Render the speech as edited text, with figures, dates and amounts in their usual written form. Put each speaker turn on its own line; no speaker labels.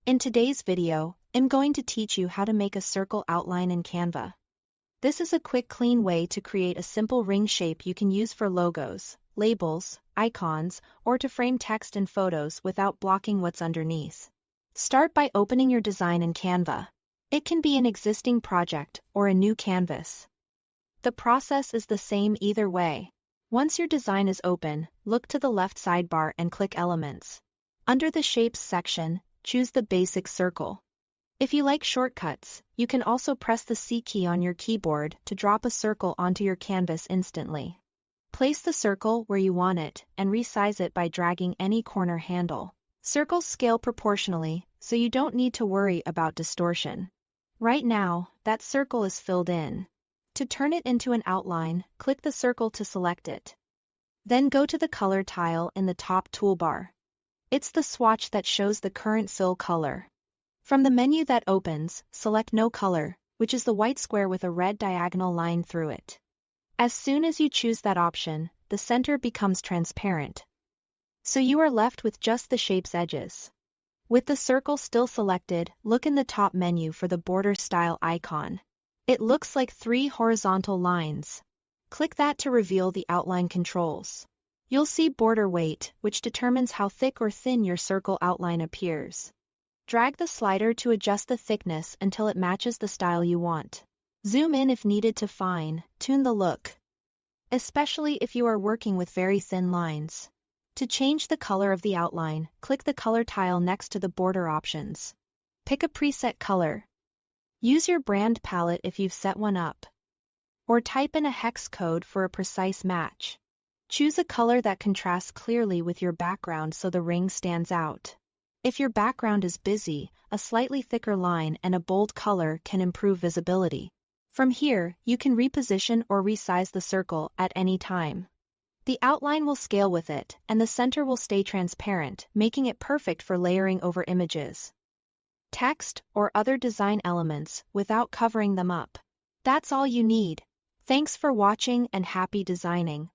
In today's video, I'm going to teach you how to make a circle outline in Canva. This is a quick, clean way to create a simple ring shape you can use for logos, labels, icons, or to frame text and photos without blocking what's underneath. Start by opening your design in Canva. It can be an existing project or a new canvas. The process is the same either way. Once your design is open, look to the left sidebar and click Elements. Under the Shapes section, choose the basic circle. If you like shortcuts, you can also press the C key on your keyboard to drop a circle onto your canvas instantly. Place the circle where you want it and resize it by dragging any corner handle. Circles scale proportionally, so you don't need to worry about distortion. Right now, that circle is filled in. To turn it into an outline, click the circle to select it. Then go to the color tile in the top toolbar. It's the swatch that shows the current fill color. From the menu that opens, select No Color, which is the white square with a red diagonal line through it. As soon as you choose that option, the center becomes transparent. So you are left with just the shape's edges. With the circle still selected, look in the top menu for the border style icon. It looks like 3 horizontal lines. Click that to reveal the outline controls. You'll see border weight, which determines how thick or thin your circle outline appears. Drag the slider to adjust the thickness until it matches the style you want. Zoom in if needed to fine-tune the look, especially if you are working with very thin lines. To change the color of the outline, click the color tile next to the border options. Pick a preset color. Use your brand palette if you've set one up. Or type in a hex code for a precise match. Choose a color that contrasts clearly with your background so the ring stands out. If your background is busy, a slightly thicker line and a bold color can improve visibility. From here, you can reposition or resize the circle at any time. The outline will scale with it, and the center will stay transparent, making it perfect for layering over images, text, or other design elements without covering them up. That's all you need. Thanks for watching and happy designing.